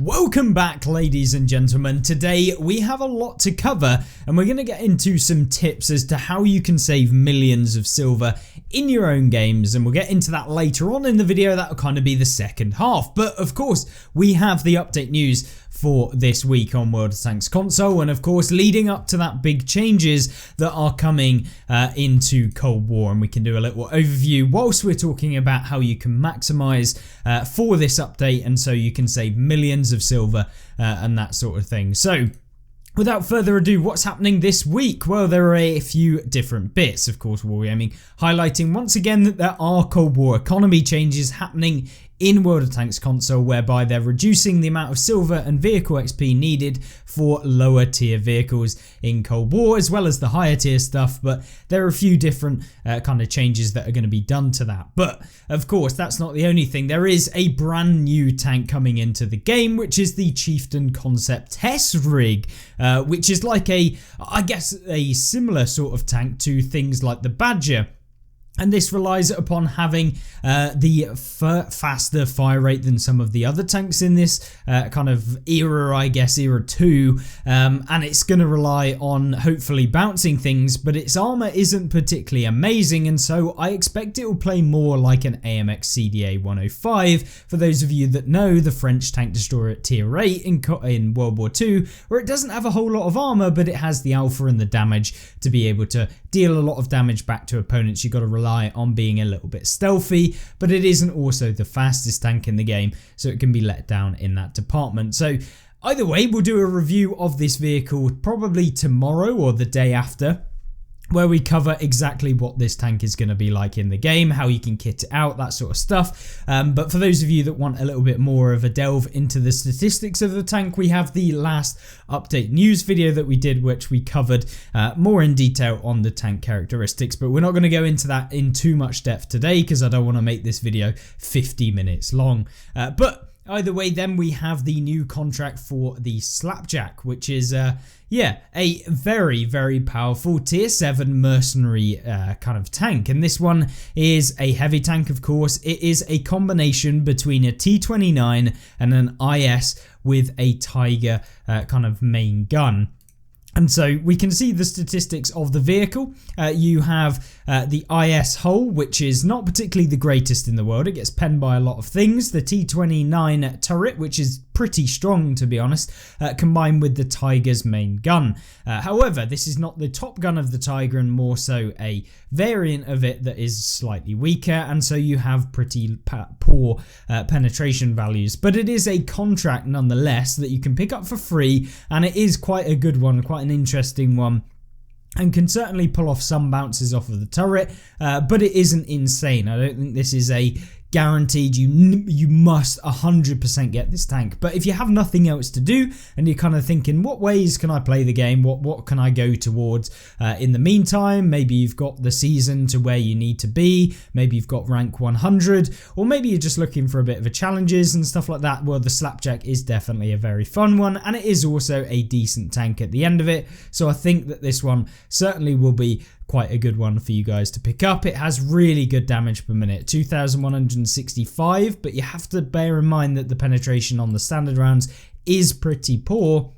Welcome back, ladies and gentlemen. Today we have a lot to cover and we're going to get into some tips as to how you can save millions of silver in your own games, and we'll get into that later on in the video. That'll kind of be the second half, but of course we have the update news for this week on World of Tanks console, and of course leading up to that big changes that are coming into Cold War, and we can do a little overview whilst we're talking about how you can maximize for this update, and so you can save millions of silver and that sort of thing. So without further ado, what's happening this week? Well, there are a few different bits. Of course, we'll be highlighting once again that there are Cold War economy changes happening in World of Tanks console, whereby they're reducing the amount of silver and vehicle XP needed for lower tier vehicles in Cold War, as well as the higher tier stuff, but there are a few different kind of changes that are going to be done to that. But of course, that's not the only thing. There is a brand new tank coming into the game, which is the Chieftain Concept Test Rig, which is like I guess a similar sort of tank to things like the Badger. And this relies upon having the faster fire rate than some of the other tanks in this kind of era, I guess, era 2. And it's going to rely on hopefully bouncing things, but its armor isn't particularly amazing, and so I expect it will play more like an AMX CDA 105. For those of you that know the French tank destroyer at tier 8 in World War II, where it doesn't have a whole lot of armor, but it has the alpha and the damage to be able to deal a lot of damage back to opponents. You've got to rely on being a little bit stealthy, but it isn't also the fastest tank in the game, so it can be let down in that department. So either way, we'll do a review of this vehicle probably tomorrow or the day after, where we cover exactly what this tank is going to be like in the game, how you can kit it out, that sort of stuff. But for those of you that want a little bit more of a delve into the statistics of the tank, we have the last update news video that we did, which we covered more in detail on the tank characteristics, but we're not going to go into that in too much depth today because I don't want to make this video 50 minutes long. But either way, then we have the new contract for the Slapjack, which is a very, very powerful tier 7 mercenary kind of tank. And this one is a heavy tank, of course. It is a combination between a T29 and an IS with a Tiger kind of main gun. And so we can see the statistics of the vehicle. You have the IS hull, which is not particularly the greatest in the world. It gets penned by a lot of things. The T29 turret, which is pretty strong, to be honest, combined with the Tiger's main gun. However, this is not the top gun of the Tiger, and more so a variant of it that is slightly weaker, and so you have pretty poor penetration values. But it is a contract nonetheless that you can pick up for free, and it is quite a good one, quite an interesting one, and can certainly pull off some bounces off of the turret, but it isn't insane. I don't think this is a guaranteed you must 100% get this tank. But if you have nothing else to do and you're kind of thinking, what ways can I play the game, what can I go towards in the meantime, maybe you've got the season to where you need to be, maybe you've got rank 100, or maybe you're just looking for a bit of a challenges and stuff like that, well, the Slapjack is definitely a very fun one, and it is also a decent tank at the end of it. So I think that this one certainly will be quite a good one for you guys to pick up. It has really good damage per minute, 2,165, but you have to bear in mind that the penetration on the standard rounds is pretty poor,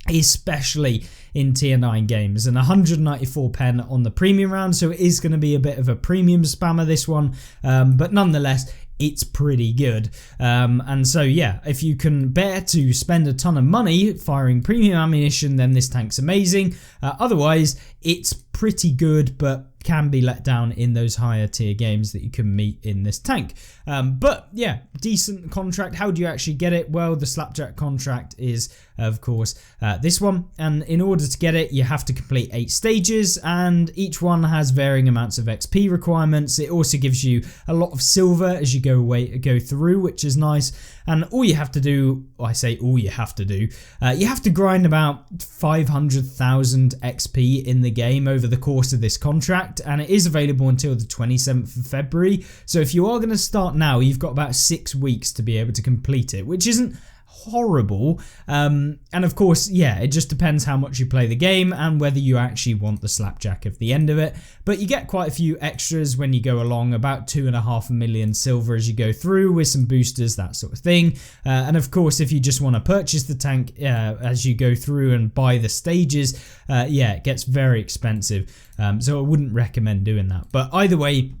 especially in tier 9 games, and 194 pen on the premium round, so it is going to be a bit of a premium spammer, this one, but nonetheless it's pretty good. And so yeah, if you can bear to spend a ton of money firing premium ammunition, then this tank's amazing. Otherwise it's pretty good, but can be let down in those higher tier games that you can meet in this tank. But yeah, decent contract. How do you actually get it? Well, the Slapjack contract is, of course, this one, and in order to get it you have to complete 8 stages, and each one has varying amounts of XP requirements. It also gives you a lot of silver as you go through, which is nice. And all you have to do, I say all you have to do, you have to grind about 500,000 XP in the game over the course of this contract, and it is available until the 27th of February. So if you are going to start now, you've got about 6 weeks to be able to complete it, which isn't horrible. And of course, yeah, it just depends how much you play the game and whether you actually want the Slapjack at the end of it. But you get quite a few extras when you go along, about 2.5 million silver as you go through with some boosters, that sort of thing. And of course, if you just want to purchase the tank as you go through and buy the stages, yeah, it gets very expensive. So I wouldn't recommend doing that. But either way,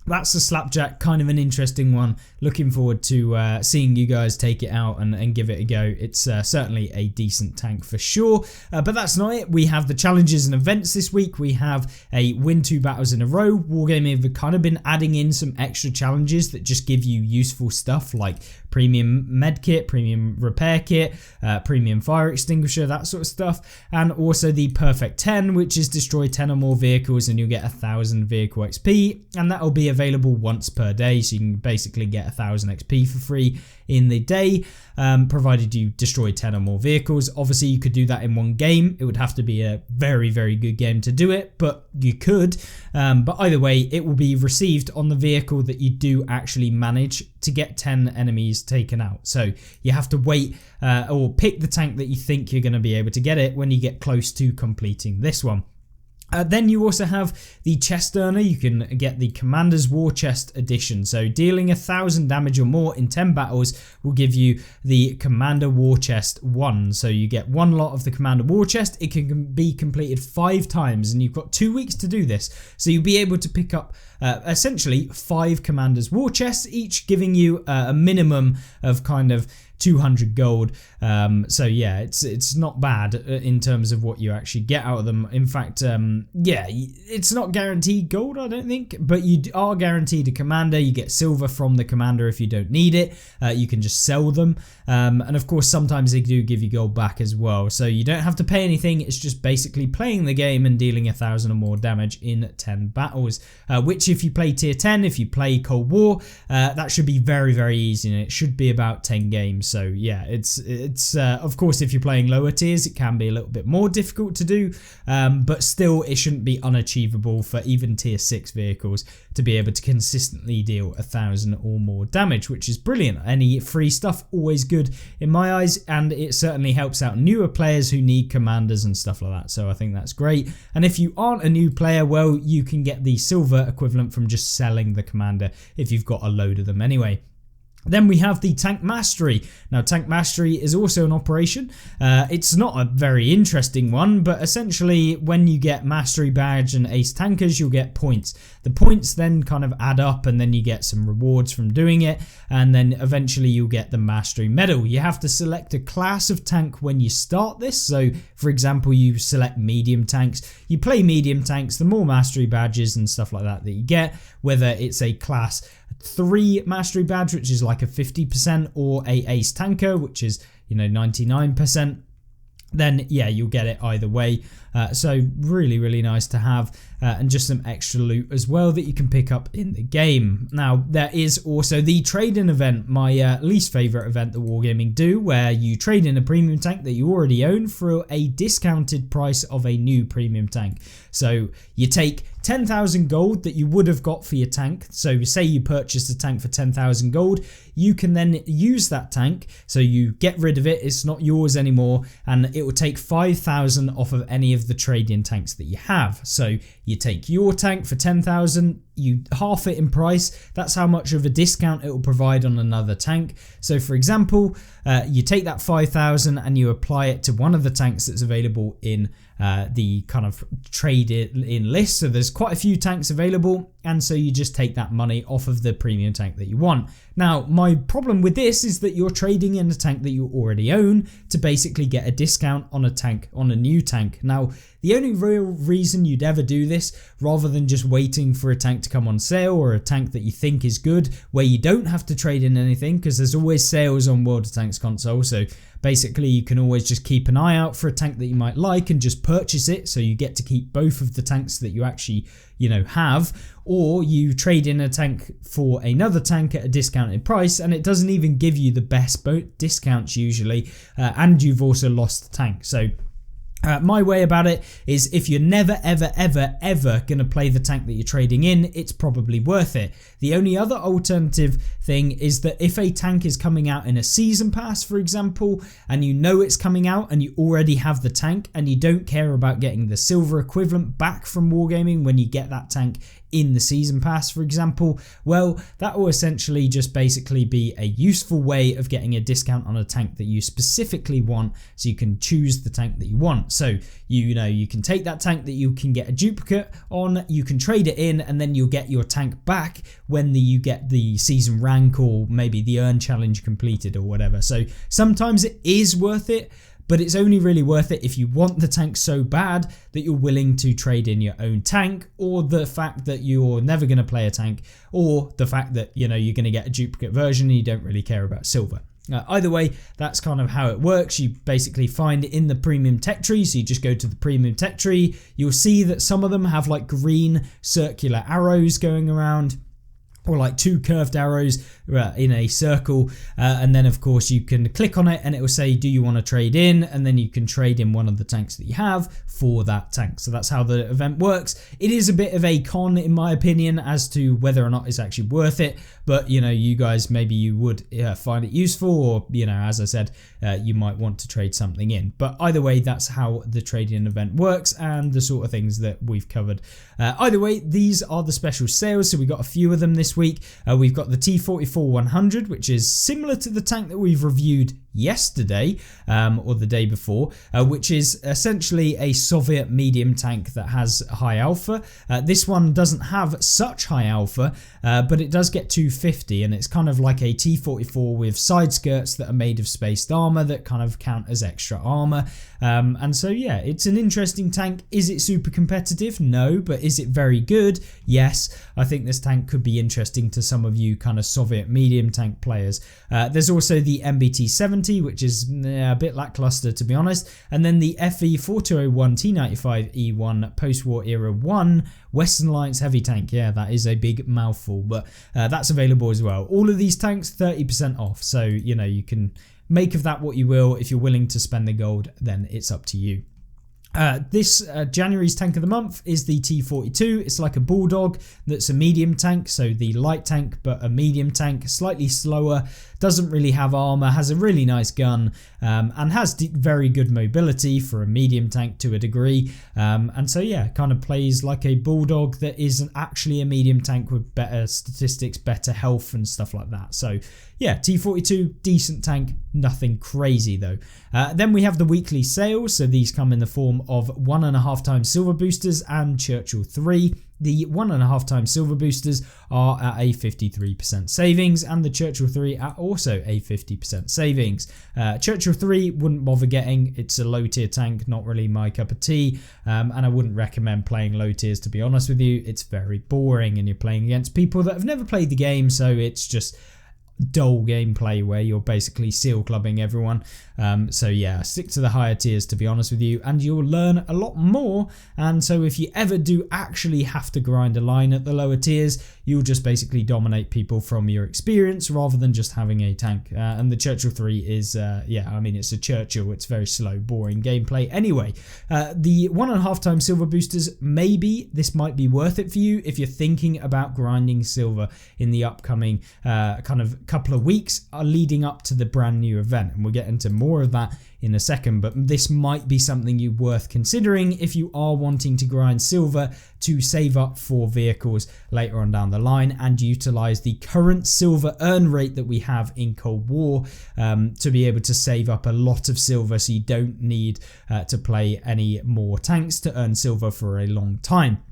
that's the Slapjack, kind of an interesting one. Looking forward to seeing you guys take it out and give it a go. It's certainly a decent tank for sure. But that's not it. We have the challenges and events this week. We have a win 2 battles in a row. Wargaming have kind of been adding in some extra challenges that just give you useful stuff like premium medkit, premium repair kit, premium fire extinguisher, that sort of stuff. And also the perfect 10, which is destroy 10 or more vehicles and you'll get 1,000 vehicle XP. And that will be available once per day, so you can basically get 1,000 XP for free in the day, provided you destroy 10 or more vehicles. Obviously you could do that in one game. It would have to be a very, very good game to do it, but you could. But either way, it will be received on the vehicle that you do actually manage to get 10 enemies taken out. So you have to wait or pick the tank that you think you're going to be able to get it when you get close to completing this one. Then you also have the chest earner. You can get the Commander's War Chest edition. So dealing 1,000 damage or more in 10 battles will give you the Commander War Chest 1. So you get one lot of the Commander War Chest. It can be completed 5 times and you've got 2 weeks to do this. So you'll be able to pick up essentially 5 Commander's War Chests, each giving you a minimum of kind of 200 gold. So yeah, it's not bad in terms of what you actually get out of them. In fact, yeah, it's not guaranteed gold, I don't think, but you are guaranteed a commander. You get silver from the commander if you don't need it. You can just sell them. And of course, sometimes they do give you gold back as well. So you don't have to pay anything. It's just basically playing the game and dealing 1,000 or more damage in 10 battles, which if you play tier 10, if you play Cold War, that should be very, very easy. And it should be about 10 games. So yeah, it's of course, if you're playing lower tiers, it can be a little bit more difficult to do, but still it shouldn't be unachievable for even tier 6 vehicles to be able to consistently deal 1,000 or more damage, which is brilliant. Any free stuff, always good in my eyes, and it certainly helps out newer players who need commanders and stuff like that. So I think that's great. And if you aren't a new player, well, you can get the silver equivalent from just selling the commander if you've got a load of them anyway. Then we have the Tank Mastery. Now, Tank Mastery is also an operation. It's not a very interesting one, but essentially when you get Mastery Badge and Ace Tankers, you'll get points. The points then kind of add up and then you get some rewards from doing it, and then eventually you'll get the Mastery Medal. You have to select a class of tank when you start this. So, for example, you select medium tanks. You play medium tanks, the more Mastery Badges and stuff like that you get, whether it's a class 3 Mastery Badge, which is like a 50%, or a Ace Tanker, which is, you know, 99%, then yeah, you'll get it either way. So really, really nice to have, and just some extra loot as well that you can pick up in the game. Now, there is also the trade-in event, my least favorite event that Wargaming do, where you trade in a premium tank that you already own for a discounted price of a new premium tank. So you take 10,000 gold that you would have got for your tank. So say you purchased a tank for 10,000 gold, you can then use that tank. So you get rid of it, it's not yours anymore, and it will take 5,000 off of any of the trade-in tanks that you have. So you take your tank for 10,000, you half it in price. That's how much of a discount it will provide on another tank. So for example, you take that 5,000 and you apply it to one of the tanks that's available in the kind of trade-in list. So there's quite a few tanks available, and so you just take that money off of the premium tank that you want. Now, my problem with this is that you're trading in a tank that you already own to basically get a discount on a tank, on a new tank. Now, the only real reason you'd ever do this, rather than just waiting for a tank to come on sale or a tank that you think is good, where you don't have to trade in anything, because there's always sales on World of Tanks console, so basically you can always just keep an eye out for a tank that you might like and just purchase it, so you get to keep both of the tanks that you actually, you know, have, or you trade in a tank for another tank at a discounted price and it doesn't even give you the best discounts usually, and you've also lost the tank. So My way about it is if you're never ever going to play the tank that you're trading in, it's probably worth it. The only other alternative thing is that if a tank is coming out in a season pass, for example, and you know it's coming out and you already have the tank and you don't care about getting the silver equivalent back from Wargaming when you get that tank in the season pass, for example, well, that will essentially just basically be a useful way of getting a discount on a tank that you specifically want, so you can choose the tank that you want. So you can take that tank that you can get a duplicate on, you can trade it in, and then you'll get your tank back when you get the season rank or maybe the earn challenge completed or whatever. So sometimes it is worth it, but it's only really worth it if you want the tank so bad that you're willing to trade in your own tank, or the fact that you're never going to play a tank, or the fact that you're going to get a duplicate version and you don't really care about silver. Either way, that's kind of how it works. You basically find it in the premium tech tree, so you just go to the premium tech tree. You'll see that some of them have like green circular arrows going around, or like two curved arrows in a circle, and then of course you can click on it and it will say, do you want to trade in? And then you can trade in one of the tanks that you have for that tank. So that's how the event works. It is a bit of a con in my opinion as to whether or not it's actually worth it, but you guys, maybe you would find it useful, or as I said, you might want to trade something in. But either way, that's how the trading event works and the sort of things that we've covered. Either way, these are the special sales, so we got a few of them this week. We've got the T34 100, which is similar to the tank that we've reviewed yesterday or the day before, which is essentially a Soviet medium tank that has high alpha. This one doesn't have such high alpha, but it does get 250, and it's kind of like a T44 with side skirts that are made of spaced armor that kind of count as extra armor. And so yeah, it's an interesting tank. Is it super competitive? No. But is it very good? Yes. I think this tank could be interesting to some of you kind of Soviet medium tank players. There's also the MBT 70, which is a bit lackluster to be honest, and then the FE 4201 T95 E1 post-war era 1 Western Alliance heavy tank. Yeah, that is a big mouthful, but that's available as well. All of these tanks 30% off, so you can make of that what you will. If you're willing to spend the gold, then it's up to you. This January's tank of the month is the T42. It's like a bulldog that's a medium tank, so the light tank but a medium tank, slightly slower, doesn't really have armor, has a really nice gun, and has very good mobility for a medium tank to a degree, and so yeah, kind of plays like a bulldog that isn't actually a medium tank with better statistics, better health and stuff like that. So yeah, T42, decent tank, nothing crazy though. Then we have the weekly sales, so these come in the form of 1.5 times silver boosters and Churchill 3. The 1.5 times silver boosters are at a 53% savings, and the Churchill 3 are also a 50% savings. Churchill 3 wouldn't bother getting, it's a low tier tank, not really my cup of tea, and I wouldn't recommend playing low tiers, to be honest with you. It's very boring and you're playing against people that have never played the game, so it's just dull gameplay where you're basically seal clubbing everyone. So yeah, stick to the higher tiers, to be honest with you, and you'll learn a lot more. And so if you ever do actually have to grind a line at the lower tiers, you'll just basically dominate people from your experience rather than just having a tank. And the Churchill 3 is yeah, I mean, it's a Churchill, it's very slow, boring gameplay. Anyway, the 1.5 times silver boosters, maybe this might be worth it for you if you're thinking about grinding silver in the upcoming kind of couple of weeks leading up to the brand new event, and we'll get into more of that in a second. But this might be something you worth considering if you are wanting to grind silver to save up for vehicles later on down the line and utilize the current silver earn rate that we have in Cold War to be able to save up a lot of silver, so you don't need to play any more tanks to earn silver for a long time.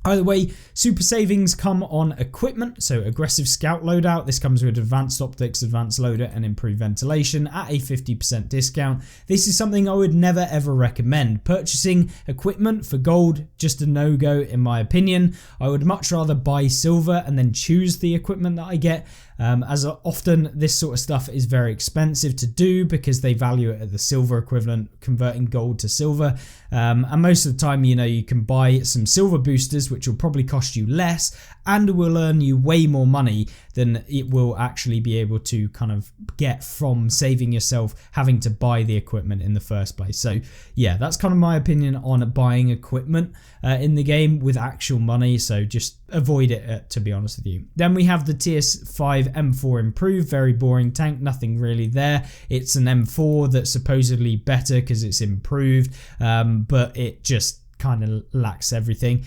Either way, super savings come on equipment, so aggressive scout loadout. This comes with advanced optics, advanced loader and improved ventilation at a 50% discount. This is something I would never ever recommend. Purchasing equipment for gold, just a no-go in my opinion. I would much rather buy silver and then choose the equipment that I get. As often this sort of stuff is very expensive to do because they value it at the silver equivalent, converting gold to silver. And most of the time, you can buy some silver boosters, which will probably cost you less and will earn you way more money than it will actually be able to kind of get from saving yourself having to buy the equipment in the first place. So yeah, that's kind of my opinion on buying equipment in the game with actual money, so just avoid it, to be honest with you. Then we have the TS5 M4 improved, very boring tank, nothing really there. It's an M4 that's supposedly better because it's improved, but it just kind of lacks everything.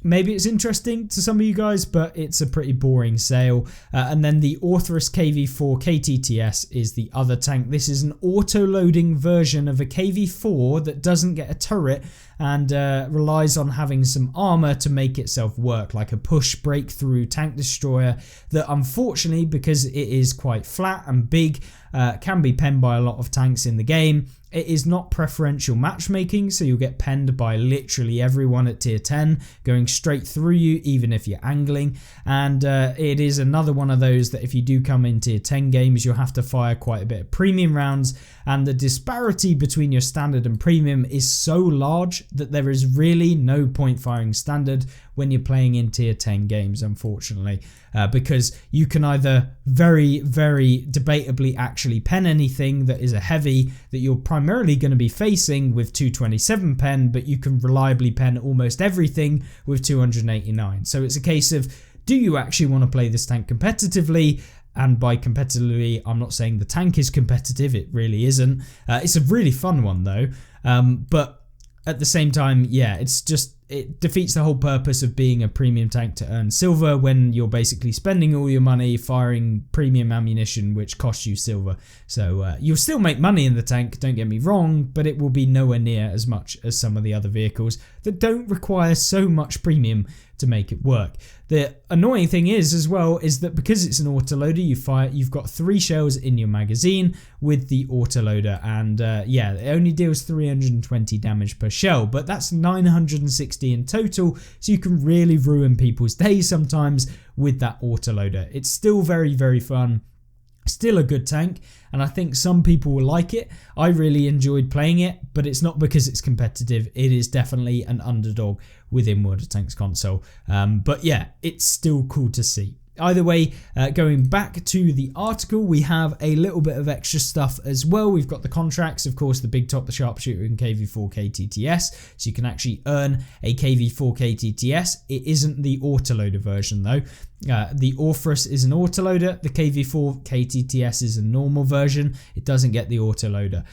Maybe it's interesting to some of you guys, but it's a pretty boring sale. And then the Orthrus KV4 KTTS is the other tank. This is an auto-loading version of a KV4 that doesn't get a turret and relies on having some armor to make itself work, like a push breakthrough tank destroyer that, unfortunately, because it is quite flat and big, can be penned by a lot of tanks in the game. It is not preferential matchmaking, so you'll get penned by literally everyone at tier 10, going straight through you, even if you're angling. And it is another one of those that if you do come in tier 10 games, you'll have to fire quite a bit of premium rounds. And the disparity between your standard and premium is so large that there is really no point firing standard when you're playing in tier 10 games, unfortunately, because you can either very debatably actually pen anything that is a heavy that you're primarily going to be facing with 227 pen, but you can reliably pen almost everything with 289. So it's a case of, do you actually want to play this tank competitively? And by competitively, I'm not saying the tank is competitive, it really isn't. It's a really fun one though, but at the same time, yeah, it defeats the whole purpose of being a premium tank to earn silver when you're basically spending all your money firing premium ammunition which costs you silver. So you'll still make money in the tank, don't get me wrong, but it will be nowhere near as much as some of the other vehicles that don't require so much premium to make it work. The annoying thing is as well is that because it's an autoloader, you've got 3 shells in your magazine with the autoloader, and yeah, it only deals 320 damage per shell, but that's 960 in total, so you can really ruin people's days sometimes with that autoloader. It's still very fun. Still a good tank, and I think some people will like it. I really enjoyed playing it, but it's not because it's competitive. It is definitely an underdog within World of Tanks console. But yeah, it's still cool to see. Either way, going back to the article, we have a little bit of extra stuff as well. We've got the contracts, of course, the Big Top, the Sharpshooter, and KV4 KTTS. So you can actually earn a KV4 KTTS. It isn't the autoloader version though. The Orthrus is an autoloader. The KV4 KTTS is a normal version. It doesn't get the autoloader.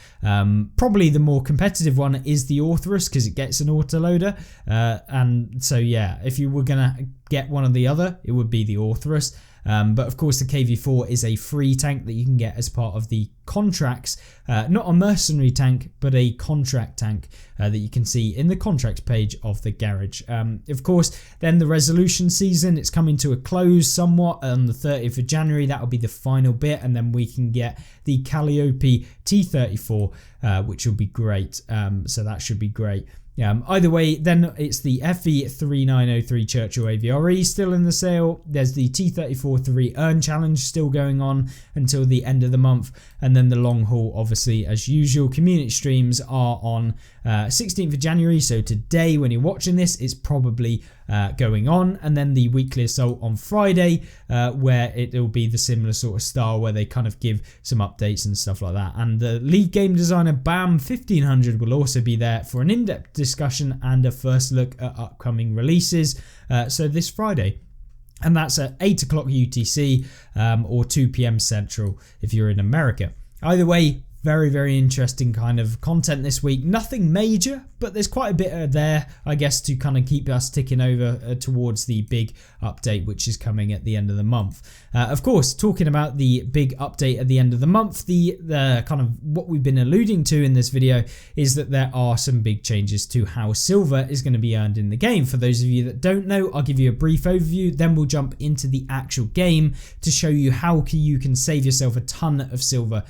Probably the more competitive one is the Orthrus because it gets an autoloader. And so yeah, if you were gonna get one or the other, it would be the Orthrus. But of course the KV4 is a free tank that you can get as part of the contracts, not a mercenary tank but a contract tank that you can see in the contracts page of the garage. Of course then the resolution season, it's coming to a close somewhat on the 30th of January. That will be the final bit, and then we can get the Calliope T34 which will be great. So that should be great. Either way, then it's the FE3903 Churchill AVRE still in the sale. There's the T34-3 Earn Challenge still going on until the end of the month. And then the long haul, obviously, as usual. Community streams are on 16th of January. So today, when you're watching this, it's probably going on. And then the weekly assault on Friday, where it'll be the similar sort of style where they kind of give some updates and stuff like that. And the lead game designer BAM 1500 will also be there for an in-depth discussion and a first look at upcoming releases. So this Friday. And that's at 8 o'clock UTC or 2 PM Central if you're in America. Either way, very interesting kind of content this week. Nothing major, but there's quite a bit there, I guess, to kind of keep us ticking over towards the big update, which is coming at the end of the month. Of course, talking about the big update at the end of the month, the kind of what we've been alluding to in this video is that there are some big changes to how silver is going to be earned in the game. For those of you that don't know, I'll give you a brief overview, then we'll jump into the actual game to show you how you can save yourself a ton of silver,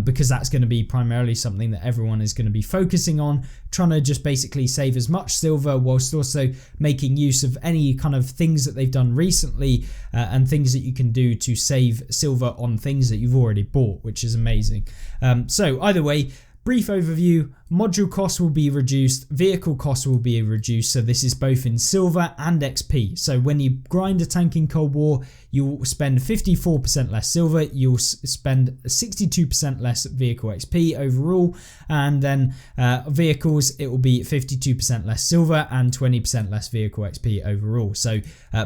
because that's going to be primarily something that everyone is going to be focusing on, trying to just basically save as much silver whilst also making use of any kind of things that they've done recently and things that you can do to save silver on things that you've already bought, which is amazing. So either way, brief overview, module costs will be reduced, vehicle costs will be reduced, so this is both in silver and XP. So when you grind a tank in Cold War, you'll spend 54% less silver, you'll spend 62% less vehicle XP overall, and then vehicles, it will be 52% less silver and 20% less vehicle XP overall. So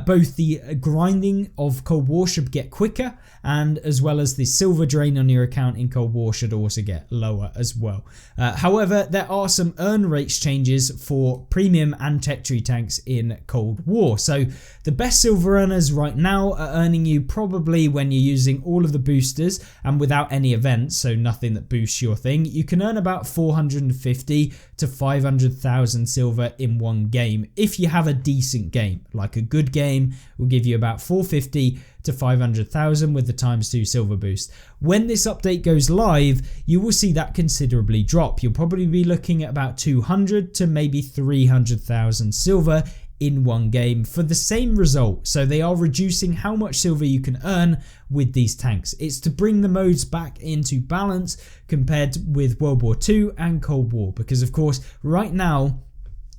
both the grinding of Cold War should get quicker, and as well as the silver drain on your account in Cold War should also get lower as well. However, there are some earn rates changes for premium and tech tree tanks in Cold War. So the best silver earners right now are earning you probably, when you're using all of the boosters and without any events, so nothing that boosts your thing, you can earn about 450 to 500,000 silver in one game if you have a decent game. Like a good game will give you about 450 to 500,000 with the ×2 silver boost. When this update goes live, you will see that considerably drop. You'll probably be looking at about 200 to maybe 300,000 silver in one game for the same result. So they are reducing how much silver you can earn with these tanks. It's to bring the modes back into balance compared with World War II and Cold War, because of course right now,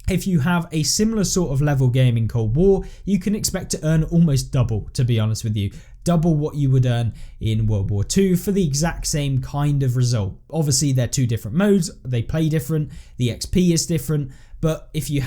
if you have a similar sort of level game in Cold War, you can expect to earn almost double, to be honest with you. Double what you would earn in World War II for the exact same kind of result. Obviously, they're two different modes, they play different, the XP is different, but if you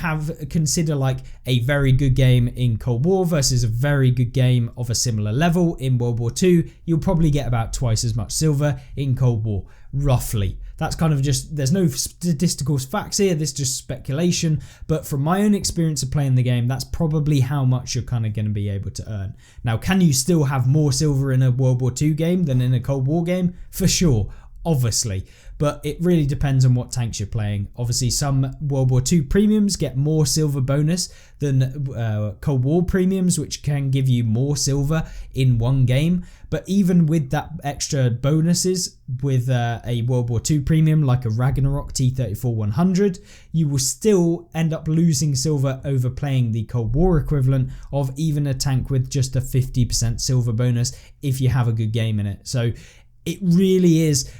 consider like a very good game in Cold War versus a very good game of a similar level in World War II, you'll probably get about twice as much silver in Cold War, roughly. That's kind of just, there's no statistical facts here, this is just speculation, but from my own experience of playing the game, that's probably how much you're kind of going to be able to earn. Now, can you still have more silver in a World War II game than in a Cold War game? For sure, obviously, but it really depends on what tanks you're playing. Obviously, some World War II premiums get more silver bonus than Cold War premiums, which can give you more silver in one game. But even with that extra bonuses with a World War II premium like a Ragnarok T34 100, you will still end up losing silver over playing the Cold War equivalent of even a tank with just a 50% silver bonus if you have a good game in it. So it really is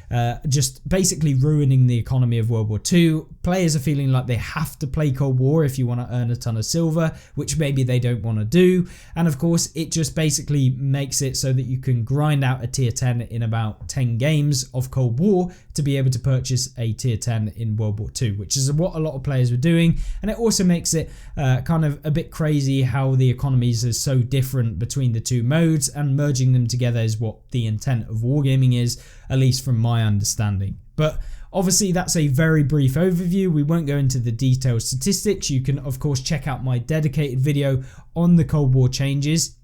just basically ruining the economy of World War II. Players are feeling like they have to play Cold War if you want to earn a ton of silver, which maybe they don't want to do. And of course, it just basically makes it so that you can grind out a tier 10 in about 10 games of Cold War to be able to purchase a tier 10 in World War II, which is what a lot of players were doing. And it also makes it kind of a bit crazy how the economies are so different between the two modes, and merging them together is what the intent of wargaming is, at least from my understanding. But obviously that's a very brief overview. We won't go into the detailed statistics. You can of course check out my dedicated video on the Cold War changes,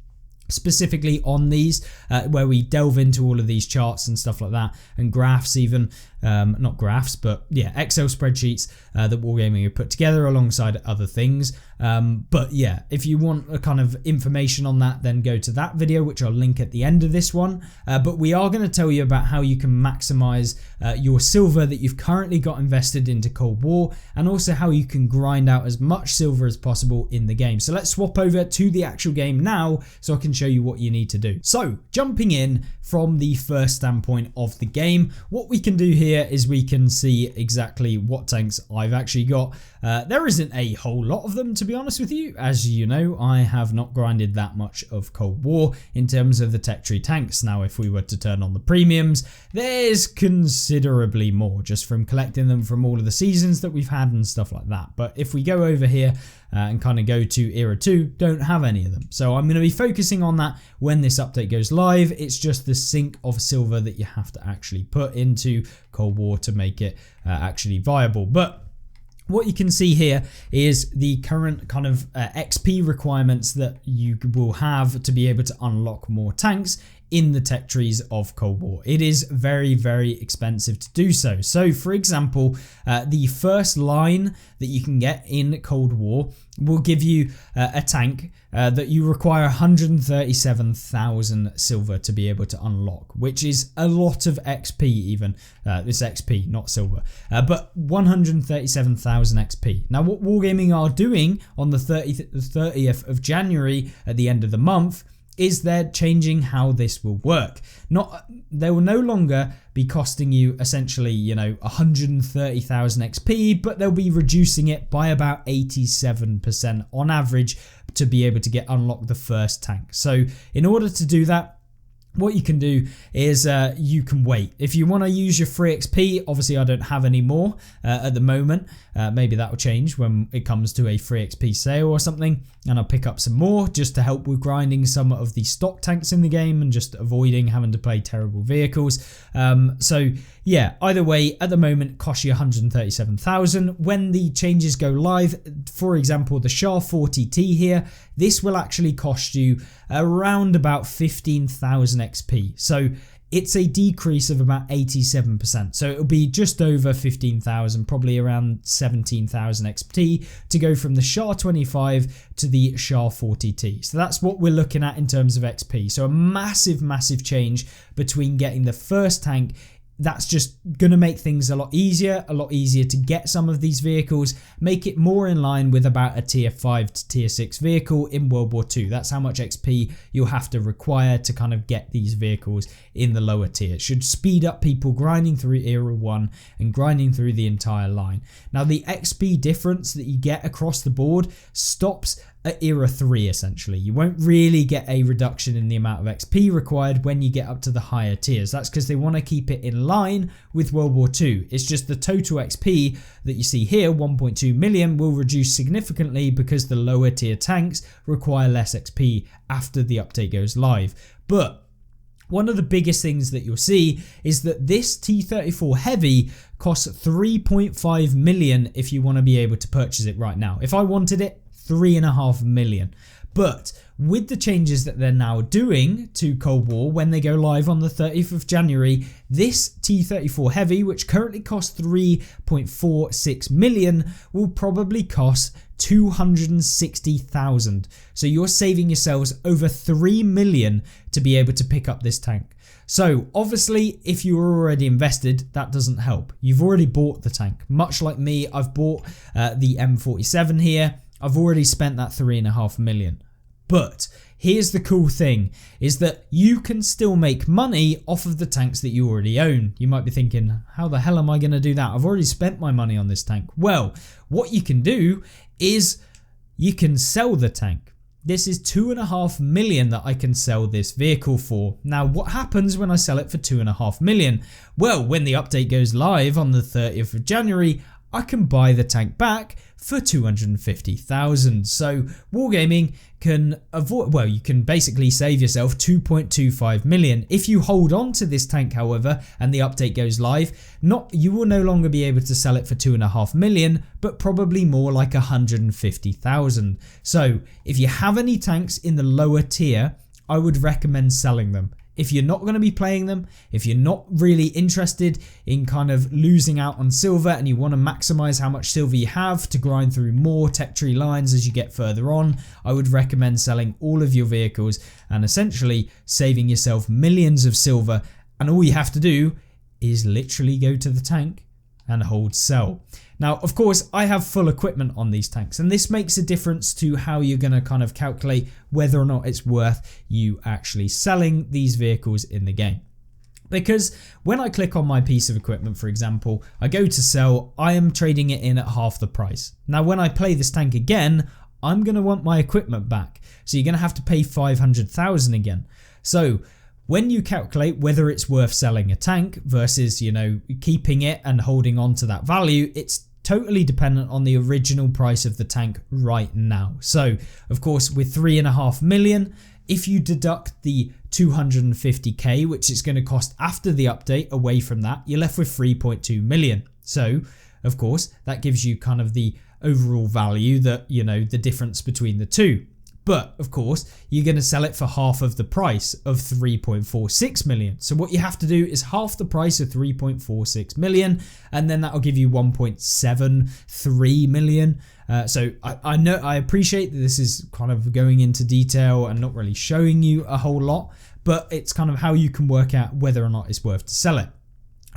specifically on these, where we delve into all of these charts and stuff like that, and graphs even, not graphs, but yeah, Excel spreadsheets that Wargaming have put together alongside other things. But yeah, if you want a kind of information on that, then go to that video, which I'll link at the end of this one. But we are going to tell you about how you can maximize your silver that you've currently got invested into Cold War, and also how you can grind out as much silver as possible in the game. So let's swap over to the actual game now so I can show you what you need to do. So jumping in from the first standpoint of the game, what we can do here is we can see exactly what tanks I've actually got. There isn't a whole lot of them, to be honest with you. As you know, I have not grinded that much of Cold War in terms of the tech tree tanks. Now, if we were to turn on the premiums, there's considerably more just from collecting them from all of the seasons that we've had and stuff like that. But if we go over here and kind of go to Era 2, don't have any of them. So I'm going to be focusing on that when this update goes live. It's just the sink of silver that you have to actually put into Cold War to make it actually viable. But what you can see here is the current kind of XP requirements that you will have to be able to unlock more tanks in the tech trees of Cold War. It is very, very expensive to do so. So for example, the first line that you can get in Cold War will give you a tank that you require 137,000 silver to be able to unlock, which is a lot of XP even. This XP, not silver, but 137,000 XP. Now what Wargaming are doing on the 30th of January at the end of the month is they're changing how this will work. They will no longer be costing you essentially, 130,000 XP, but they'll be reducing it by about 87% on average to be able to get unlocked the first tank. So in order to do that, what you can do is you can wait. If you want to use your free XP, obviously I don't have any more at the moment. Maybe that will change when it comes to a free XP sale or something, and I'll pick up some more just to help with grinding some of the stock tanks in the game and just avoiding having to play terrible vehicles. So yeah, either way, at the moment it costs you 137,000. When the changes go live, for example the SHA 40T here, this will actually cost you around about 15,000 XP. So it's a decrease of about 87%. So it'll be just over 15,000, probably around 17,000 XP to go from the SHA 25 to the SHA 40T. So that's what we're looking at in terms of XP. So a massive, massive change between getting the first tank. That's just going to make things a lot easier to get some of these vehicles, make it more in line with about a tier 5 to tier 6 vehicle in World War II. That's how much XP you'll have to require to kind of get these vehicles in the lower tier. It should speed up people grinding through Era 1 and grinding through the entire line. Now the XP difference that you get across the board stops at Era 3 essentially. You won't really get a reduction in the amount of XP required when you get up to the higher tiers. That's because they want to keep it in line with World War II. It's just the total XP that you see here, 1.2 million, will reduce significantly because the lower tier tanks require less XP after the update goes live. But one of the biggest things that you'll see is that this T34 Heavy costs 3.5 million if you want to be able to purchase it right now. If I wanted it, 3.5 million. But with the changes that they're now doing to Cold War when they go live on the 30th of January, this T34 Heavy, which currently costs 3.46 million, will probably cost 260,000. So you're saving yourselves over 3 million to be able to pick up this tank. So obviously if you were already invested, that doesn't help. You've already bought the tank. Much like me, I've bought the M47 here. I've already spent that 3.5 million. But here's the cool thing, is that you can still make money off of the tanks that you already own. You might be thinking, how the hell am I going to do that? I've already spent my money on this tank. Well, what you can do is you can sell the tank. This is 2.5 million that I can sell this vehicle for. Now, what happens when I sell it for 2.5 million? Well, when the update goes live on the 30th of January, I can buy the tank back for 250,000. So Wargaming can avoid, well, you can basically save yourself 2.25 million. If you hold on to this tank, however, and the update goes live, you will no longer be able to sell it for 2.5 million, but probably more like 150,000. So if you have any tanks in the lower tier, I would recommend selling them. If you're not going to be playing them, if you're not really interested in kind of losing out on silver and you want to maximize how much silver you have to grind through more tech tree lines as you get further on, I would recommend selling all of your vehicles and essentially saving yourself millions of silver. And all you have to do is literally go to the tank and hold sell. Now, of course, I have full equipment on these tanks, and this makes a difference to how you're going to kind of calculate whether or not it's worth you actually selling these vehicles in the game. Because when I click on my piece of equipment, for example, I go to sell, I am trading it in at half the price. Now, when I play this tank again, I'm going to want my equipment back. So you're going to have to pay 500,000 again. So when you calculate whether it's worth selling a tank versus, keeping it and holding on to that value, it's totally dependent on the original price of the tank right now. So, of course, with 3.5 million, if you deduct the 250k, which it's going to cost after the update, away from that, you're left with 3.2 million. So, of course, that gives you kind of the overall value that, the difference between the two. But of course, you're going to sell it for half of the price of 3.46 million. So what you have to do is half the price of 3.46 million, and then that'll give you 1.73 million. So I appreciate that this is kind of going into detail and not really showing you a whole lot, but it's kind of how you can work out whether or not it's worth to sell it.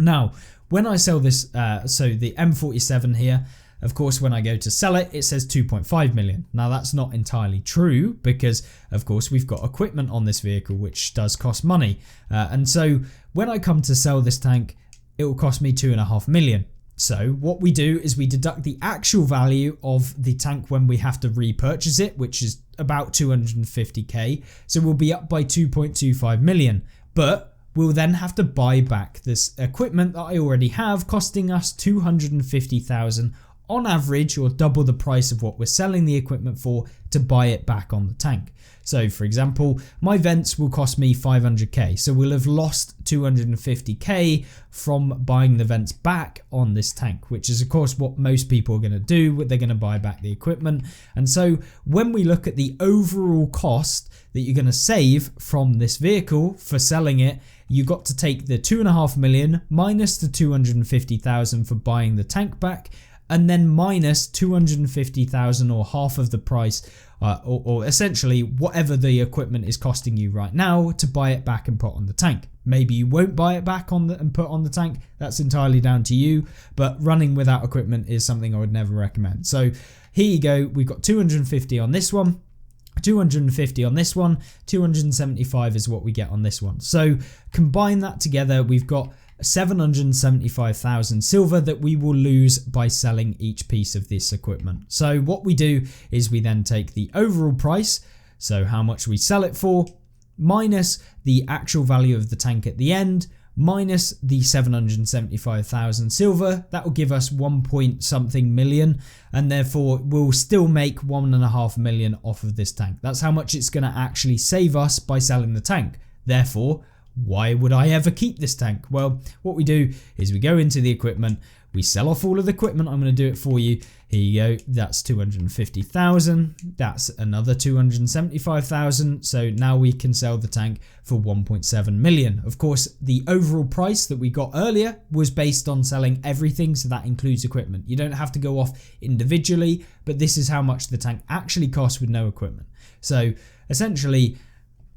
Now, when I sell this, so the M47 here, of course, when I go to sell it, it says 2.5 million. Now that's not entirely true because of course we've got equipment on this vehicle which does cost money. And so when I come to sell this tank, it will cost me 2.5 million. So what we do is we deduct the actual value of the tank when we have to repurchase it, which is about 250k. So we'll be up by 2.25 million, but we'll then have to buy back this equipment that I already have, costing us 250,000 on average, or double the price of what we're selling the equipment for, to buy it back on the tank. So for example, my vents will cost me 500k, so we'll have lost 250k from buying the vents back on this tank, which is of course what most people are going to do. They're going to buy back the equipment. And so when we look at the overall cost that you're going to save from this vehicle for selling it, you got to take the 2.5 million minus the 250,000 for buying the tank back, and then minus 250,000 or half of the price, or essentially whatever the equipment is costing you right now to buy it back and put on the tank. Maybe you won't buy it back and put on the tank. That's entirely down to you, but running without equipment is something I would never recommend. So here you go. We've got 250 on this one, 250 on this one, 275 is what we get on this one. So combine that together, we've got 775,000 silver that we will lose by selling each piece of this equipment. So what we do is we then take the overall price, so how much we sell it for, minus the actual value of the tank at the end, minus the 775,000 silver. That will give us 1 point something million, and therefore we'll still make 1.5 million off of this tank. That's how much it's going to actually save us by selling the tank. Therefore, why would I ever keep this tank? Well, what we do is we go into the equipment, we sell off all of the equipment. I'm going to do it for you. Here you go. That's 250,000. That's another 275,000. So now we can sell the tank for 1.7 million. Of course, the overall price that we got earlier was based on selling everything. So that includes equipment. You don't have to go off individually, but this is how much the tank actually costs with no equipment. So essentially,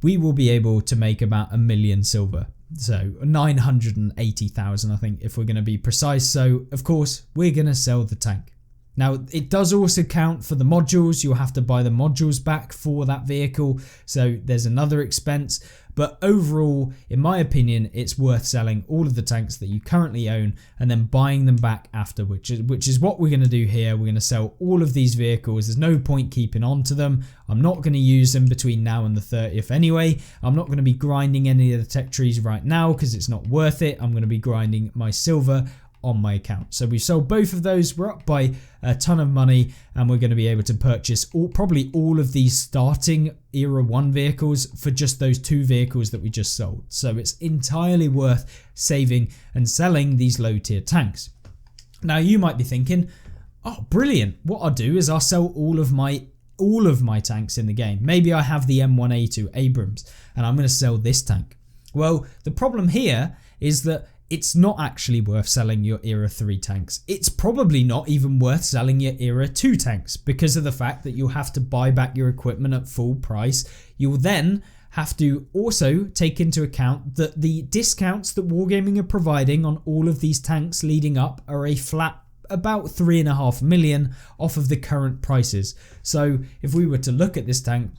we will be able to make about 1 million silver. So 980,000, I think, if we're going to be precise. So of course, we're going to sell the tank. Now, it does also count for the modules. You'll have to buy the modules back for that vehicle. So there's another expense. But overall, in my opinion, it's worth selling all of the tanks that you currently own and then buying them back after, which is what we're going to do here. We're going to sell all of these vehicles. There's no point keeping on to them. I'm not going to use them between now and the 30th anyway. I'm not going to be grinding any of the tech trees right now because it's not worth it. I'm going to be grinding my silver on my account. So we've sold both of those. We're up by a ton of money, and we're going to be able to purchase probably all of these starting Era 1 vehicles for just those 2 vehicles that we just sold. So it's entirely worth saving and selling these low tier tanks. Now you might be thinking, oh brilliant, what I'll do is I'll sell all of my tanks in the game. Maybe I have the M1A2 Abrams and I'm going to sell this tank. Well, the problem here is that it's not actually worth selling your Era 3 tanks. It's probably not even worth selling your Era 2 tanks because of the fact that you'll have to buy back your equipment at full price. You'll then have to also take into account that the discounts that Wargaming are providing on all of these tanks leading up are a flat about 3.5 million off of the current prices. So if we were to look at this tank,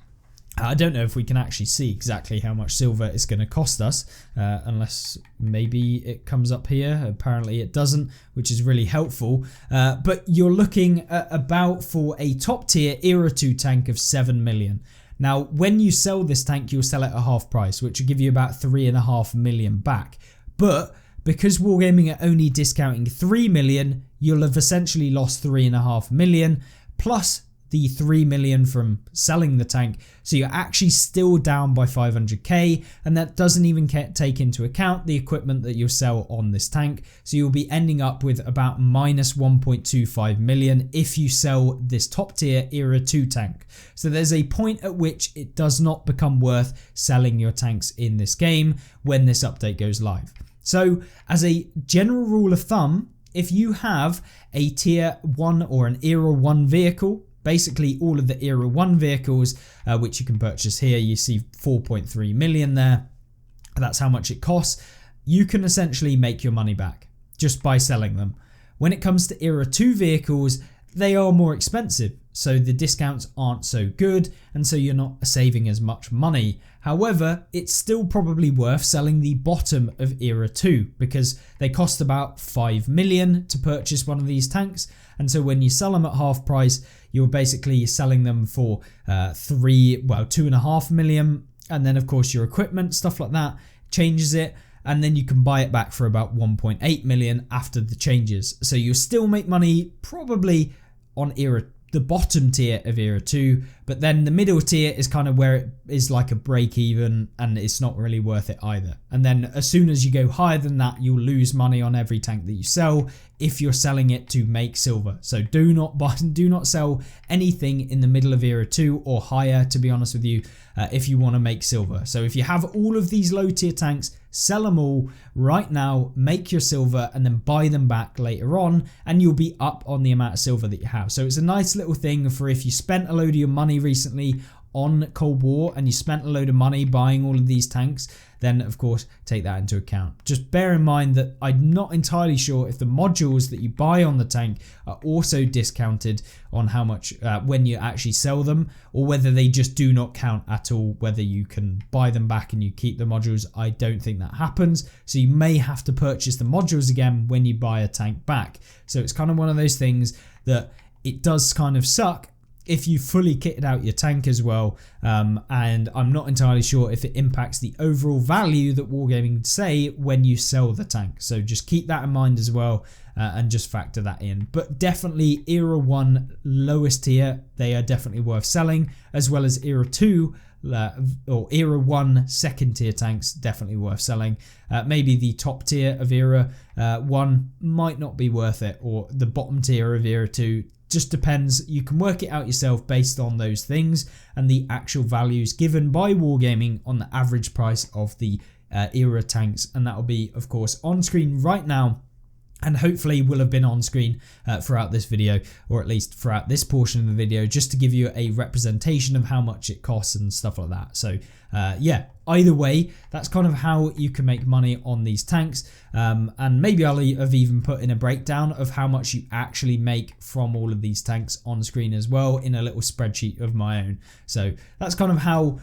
I don't know if we can actually see exactly how much silver it's going to cost us, unless maybe it comes up here. Apparently it doesn't, which is really helpful. But you're looking at about, for a top tier Era 2 tank, of 7 million. Now, when you sell this tank, you'll sell it at half price, which will give you about 3.5 million back. But because Wargaming are only discounting 3 million, you'll have essentially lost 3.5 million plus the 3 million from selling the tank. So you're actually still down by 500k, and that doesn't even take into account the equipment that you'll sell on this tank. So you'll be ending up with about minus 1.25 million if you sell this top tier Era 2 tank. So there's a point at which it does not become worth selling your tanks in this game when this update goes live. So as a general rule of thumb, if you have a tier 1 or an Era 1 vehicle, basically all of the Era 1 vehicles, which you can purchase here, you see 4.3 million there. That's how much it costs. You can essentially make your money back just by selling them. when it comes to Era 2 vehicles, they are more expensive, so the discounts aren't so good, and so you're not saving as much money. However, it's still probably worth selling the bottom of Era 2 because they cost about 5 million to purchase one of these tanks, and so when you sell them at half price, you're basically selling them for 2.5 million, and then of course your equipment, stuff like that, changes it, and then you can buy it back for about 1.8 million after the changes. So you'll still make money probably on the bottom tier of Era 2, but then the middle tier is kind of where it is like a break even, and it's not really worth it either. And then as soon as you go higher than that, you'll lose money on every tank that you sell if you're selling it to make silver. So do not sell anything in the middle of Era 2 or higher, to be honest with you, if you want to make silver. So if you have all of these low tier tanks, sell them all right now, make your silver, and then buy them back later on, and you'll be up on the amount of silver that you have. So it's a nice little thing for if you spent a load of your money recently on Cold War and you spent a load of money buying all of these tanks, then of course take that into account. Just bear in mind that I'm not entirely sure if the modules that you buy on the tank are also discounted on how much when you actually sell them, or whether they just do not count at all, whether you can buy them back and you keep the modules. I don't think that happens, so you may have to purchase the modules again when you buy a tank back. So it's kind of one of those things that it does kind of suck if you fully kitted out your tank as well, and I'm not entirely sure if it impacts the overall value that Wargaming say when you sell the tank. So just keep that in mind as well, and just factor that in. But definitely Era 1 lowest tier, they are definitely worth selling, as well as Era 2 or Era 1 second tier tanks, definitely worth selling. Maybe the top tier of Era 1 might not be worth it, or the bottom tier of Era 2. Just depends. You can work it out yourself based on those things and the actual values given by Wargaming on the average price of the Era tanks, and that will be of course on screen right now, and hopefully will have been on screen throughout this video, or at least throughout this portion of the video, just to give you a representation of how much it costs and stuff like that. So yeah, either way, that's kind of how you can make money on these tanks, and maybe I'll have even put in a breakdown of how much you actually make from all of these tanks on screen as well in a little spreadsheet of my own. So that's kind of how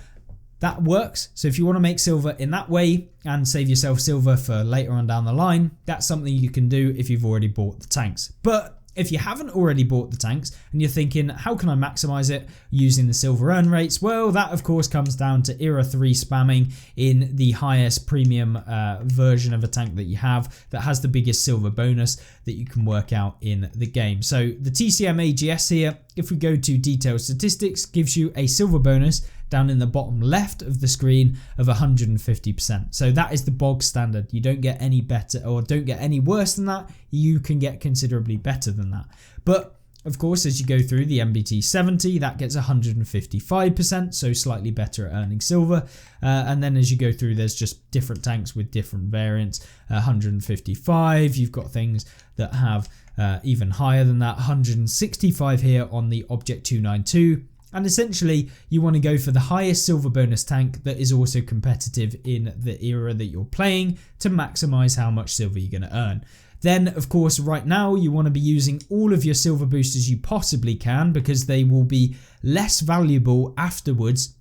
that works. So if you want to make silver in that way and save yourself silver for later on down the line, that's something you can do if you've already bought the tanks. But if you haven't already bought the tanks and you're thinking, how can I maximize it using the silver earn rates? Well, that of course comes down to Era 3 spamming in the highest premium version of a tank that you have that has the biggest silver bonus that you can work out in the game. So the TCM AGS here, if we go to detailed statistics, gives you a silver bonus down in the bottom left of the screen of 150%. So that is the bog standard. You don't get any better or don't get any worse than that. You can get considerably better than that. But of course, as you go through the MBT 70, that gets 155%, so slightly better at earning silver. And then as you go through, there's just different tanks with different variants. 155, you've got things that have even higher than that. 165 here on the Object 292. And essentially, you want to go for the highest silver bonus tank that is also competitive in the era that you're playing to maximize how much silver you're going to earn. Then, of course, right now, you want to be using all of your silver boosters you possibly can, because they will be less valuable afterwards,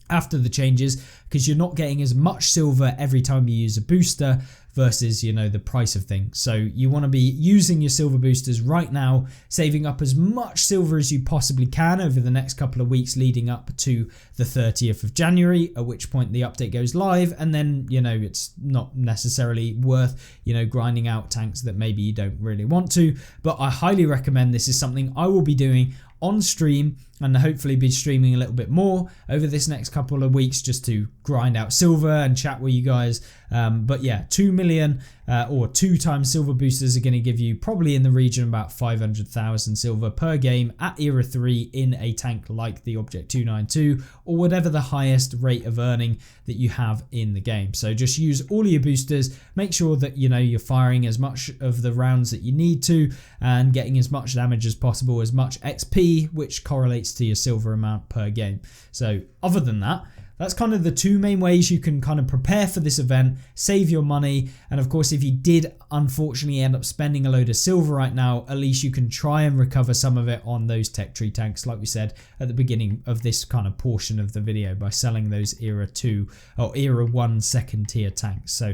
after the changes, because you're not getting as much silver every time you use a booster versus, you know, the price of things. So you want to be using your silver boosters right now, saving up as much silver as you possibly can over the next couple of weeks leading up to the 30th of January, at which point the update goes live. And then, you know, it's not necessarily worth, you know, grinding out tanks that maybe you don't really want to. But I highly recommend this is something I will be doing on stream, and hopefully be streaming a little bit more over this next couple of weeks just to grind out silver and chat with you guys. But yeah, 2 million or 2 times silver boosters are going to give you probably in the region about 500,000 silver per game at Era 3 in a tank like the Object 292, or whatever the highest rate of earning that you have in the game. So just use all of your boosters, make sure that, you know, you're firing as much of the rounds that you need to and getting as much damage as possible, as much XP, which correlates to your silver amount per game. So other than that, that's kind of the two main ways you can kind of prepare for this event, save your money, and of course if you did unfortunately end up spending a load of silver right now, at least you can try and recover some of it on those tech tree tanks like we said at the beginning of this kind of portion of the video by selling those era 2 or era 1 second tier tanks. So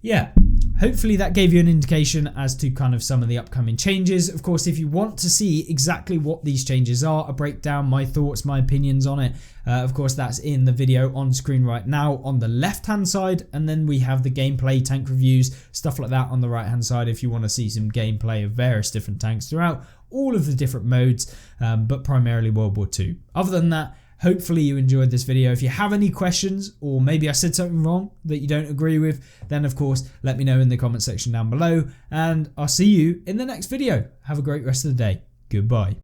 yeah, hopefully that gave you an indication as to kind of some of the upcoming changes. Of course, if you want to see exactly what these changes are, a breakdown, my thoughts, my opinions on it, of course that's in the video on screen right now on the left hand side, and then we have the gameplay, tank reviews, stuff like that on the right hand side if you want to see some gameplay of various different tanks throughout all of the different modes, but primarily World War II. Other than that, hopefully you enjoyed this video. If you have any questions, or maybe I said something wrong that you don't agree with, then of course let me know in the comment section down below, and I'll see you in the next video. Have a great rest of the day. Goodbye.